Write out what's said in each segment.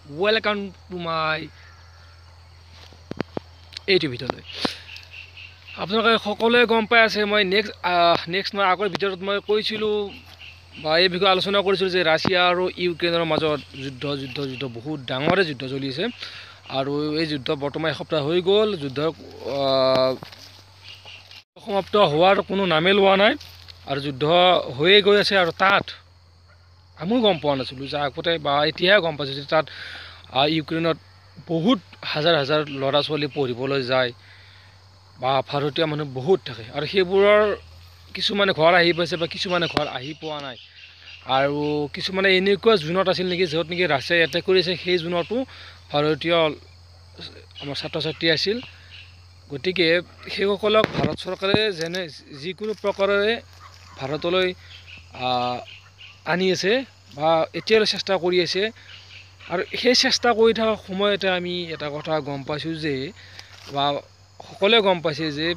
Welcome to my এইটো ভিডিঅ'লৈ আপোনালোকে সকলোৱে গম পাই আছে মই নেক্সট মই আগৰ ভিডিঅ'ত মই কৈছিলোঁ বা এই বিষয়ে আলোচনা কৰিছিলোঁ যে ৰাছিয়া আৰু ইউক্ৰেইনৰ মাজত যুদ্ধ বহুত ডাঙৰে যুদ্ধ চলি আছে আৰু এই যুদ্ধ বৰ্তমান এসপ্তাহ হৈ গ'ল যুদ্ধ সমাপ্ত হোৱাৰ কোনো নামে লোৱা নাই আৰু যুদ্ধ হৈয়ে গৈ আছে আৰু তাত আমিও গম পোৱা নাছিলোঁ যে আগতে বা এতিয়াহে গম পাইছোঁ যে তাত ইউক্ৰেইনত বহুত হাজাৰ হাজাৰ ল'ৰা ছোৱালী পঢ়িবলৈ যায় বা ভাৰতীয় মানুহ বহুত থাকে আৰু সেইবোৰৰ কিছুমানে ঘৰ আহি পাইছে বা কিছুমানে ঘৰ আহি পোৱা নাই আৰু কিছুমানে এনেকুৱা জোনত আছিল নেকি য'ত নেকি ৰাছিয়াই এটেক কৰিছে সেই জোনতো ভাৰতীয় আমাৰ ছাত্ৰ ছাত্ৰী আছিল গতিকে সেইসকলক ভাৰত চৰকাৰে যেনে যিকোনো প্ৰকাৰে ভাৰতলৈ আনি আছে বা এতিয়ালৈ চেষ্টা কৰি আছে আৰু সেই চেষ্টা কৰি থকা সময়তে আমি এটা কথা গম পাইছোঁ যে বা সকলোৱে গম পাইছে যে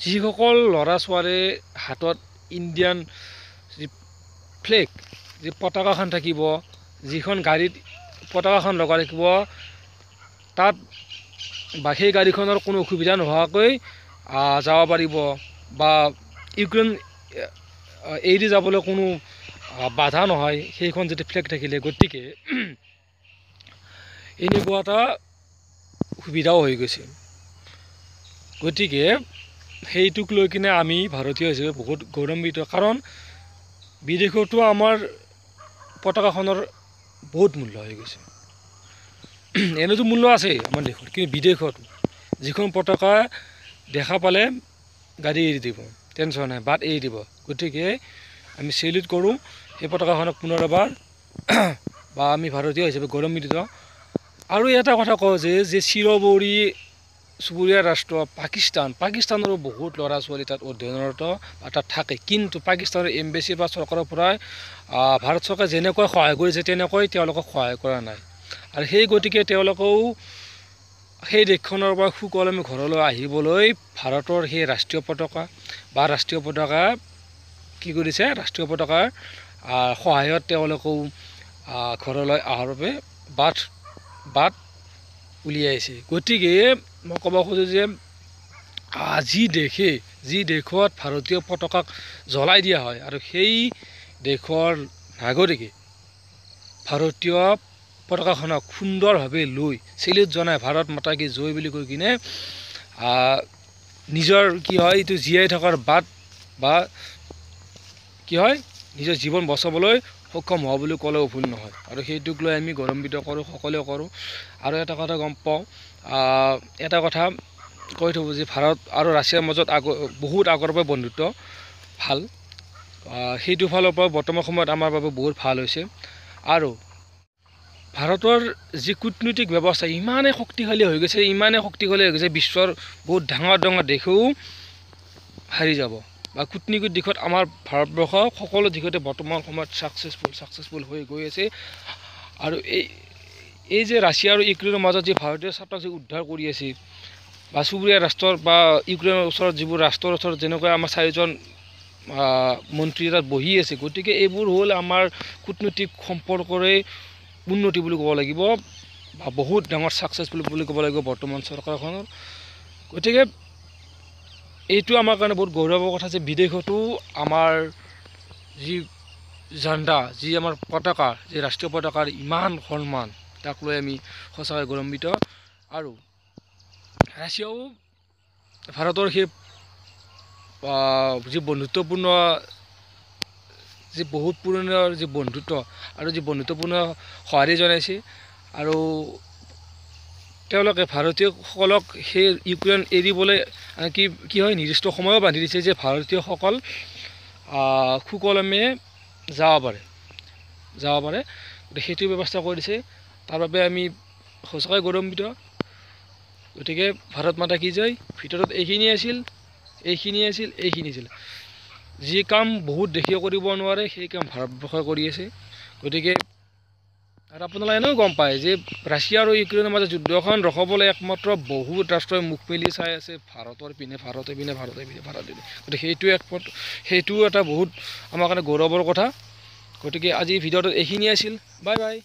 যিসকল ল'ৰা ছোৱালীৰ হাতত ইণ্ডিয়ান যি ফ্লেগ যি পতাকাখন থাকিব যিখন গাড়ীত পতাকাখন লগাই থাকিব তাত বা সেই গাড়ীখনৰ কোনো অসুবিধা নোহোৱাকৈ যাব পাৰিব বা ইউক্ৰেইন এৰি যাবলৈ কোনো বাধা নহয় সেইখন যদি ফ্লেগ থাকিলে গতিকে এনেকুৱা এটা সুবিধাও হৈ গৈছে গতিকে সেইটোক লৈ কিনে আমি ভাৰতীয় হিচাপে বহুত গৌৰৱান্বিত কাৰণ বিদেশতো আমাৰ পতাকাখনৰ বহুত মূল্য হৈ গৈছে এনেতো মূল্য আছে আমাৰ দেশত কিন্তু বিদেশত যিখন পতাকা দেখা পালে গাড়ী এৰি দিব টেনশ্যন নাই বাট এৰি দিব গতিকে আমি চেলিউট কৰোঁ সেই পতাকাখনক পুনৰবাৰ বা আমি ভাৰতীয় হিচাপে গৌৰৱান্বিত আৰু এটা কথা কওঁ যে চিৰবৌৰী চুবুৰীয়া ৰাষ্ট্ৰ পাকিস্তানৰো বহুত ল'ৰা ছোৱালী তাত অধ্যয়নৰত বা তাত থাকে কিন্তু পাকিস্তানৰ এম্বেচি বা চৰকাৰৰ পৰাই ভাৰত চৰকাৰে যেনেকৈ সহায় কৰিছে তেনেকৈ তেওঁলোকক সহায় কৰা নাই আৰু সেই গতিকে তেওঁলোকেও সেই দেশখনৰ পৰা সুকলমে ঘৰলৈ আহিবলৈ ভাৰতৰ সেই ৰাষ্ট্ৰীয় পতাকা কি কৰিছে ৰাষ্ট্ৰীয় পতাকাৰ সহায়ত তেওঁলোকেও ঘৰলৈ অহাৰ বাবে বাট উলিয়াইছে গতিকে মই ক'ব খোজোঁ যে যি দেশত ভাৰতীয় পতাকাক জ্বলাই দিয়া হয় আৰু সেই দেশৰ নাগৰিকে ভাৰতীয় পতাকাখনক সুন্দৰভাৱে লৈ চেলিউট জনাই ভাৰত মাতা কি জয় বুলি কৈ কিনে নিজৰ কি হয় এইটো জীয়াই থকাৰ বাট বা কি হয় নিজৰ জীৱন বচাবলৈ সক্ষম হোৱা বুলি ক'লেও ভুল নহয় আৰু সেইটোক লৈ আমি গৌৰৱান্বিত কৰোঁ সকলোৱে কৰোঁ আৰু এটা কথা গম পাওঁ এটা কথা কৈ থ'ব যে ভাৰত আৰু ৰাছিয়াৰ মাজত বহুত আগৰ পৰা বন্ধুত্ব ভাল সেইটো ফালৰ পৰা বৰ্তমান সময়ত আমাৰ বাবে বহুত ভাল হৈছে আৰু ভাৰতৰ যি কূটনৈতিক ব্যৱস্থা ইমানেই শক্তিশালী হৈ গৈছে বিশ্বৰ বহুত ডাঙৰ দেশেও হাৰি যাব বা কূটনৈতিক দিশত আমাৰ ভাৰতবৰ্ষ সকলো দিশতে বৰ্তমান সময়ত ছাকচেছফুল হৈ গৈ আছে আৰু এই যে ৰাছিয়া আৰু ইউক্ৰেইনৰ মাজত যি ভাৰতীয় ছাত্ৰক যি উদ্ধাৰ কৰি আছে বা চুবুৰীয়া ৰাষ্ট্ৰৰ বা ইউক্ৰেইনৰ ওচৰত যিবোৰ ৰাষ্ট্ৰৰ ওচৰত যেনেকৈ আমাৰ 4জন মন্ত্ৰী তাত বহি আছে গতিকে এইবোৰ হ'ল আমাৰ কূটনৈতিক সম্পৰ্কৰে উন্নতি বুলি ক'ব লাগিব বা বহুত ডাঙৰ ছাকচেছফুল বুলি ক'ব লাগিব বৰ্তমান চৰকাৰখনৰ গতিকে এইটো আমাৰ কাৰণে বহুত গৌৰৱৰ কথা যে বিদেশতো আমাৰ যি ঝাণ্ডা যি আমাৰ পতাকা যি ৰাষ্ট্ৰীয় পতাকাৰ ইমান সন্মান তাক লৈ আমি সঁচাকৈ গৌৰৱান্বিত আৰু ৰাছিয়াও ভাৰতৰ সেই যি বন্ধুত্বপূৰ্ণ যি বহুত পুৰণি যি বন্ধুত্ব আৰু যি বন্ধুত্বপূৰ্ণ সঁহাৰি জনাইছে আৰু তেওঁলোকে ভাৰতীয়সকলক সেই ইউক্ৰেইন এৰিবলৈ কি হয় নিৰ্দিষ্ট সময়ো বান্ধি দিছে যে ভাৰতীয়সকল সুকলমে যাব পাৰে গতিকে সেইটো ব্যৱস্থা কৰি দিছে তাৰ বাবে আমি সঁচাকৈ গৌৰৱান্বিত গতিকে ভাৰত মাতা কি জয় ভিতৰত এইখিনি আছিল যি কাম বহুত দেশে কৰিব নোৱাৰে সেই কাম ভাৰতবৰ্ষই কৰি আছে গতিকে আৰু আপোনালোকে এনেও গম পায় যে ৰাছিয়া আৰু ইউক্ৰেইনৰ মাজত যুদ্ধখন ৰখাবলৈ একমাত্ৰ বহুত ৰাষ্ট্ৰই মুখ মেলি চাই আছে ভাৰতে পিনে গতিকে সেইটো এটা বহুত আমাৰ কাৰণে গৌৰৱৰ কথা গতিকে আজি ভিডিঅ'টোত এইখিনি আছিল বাই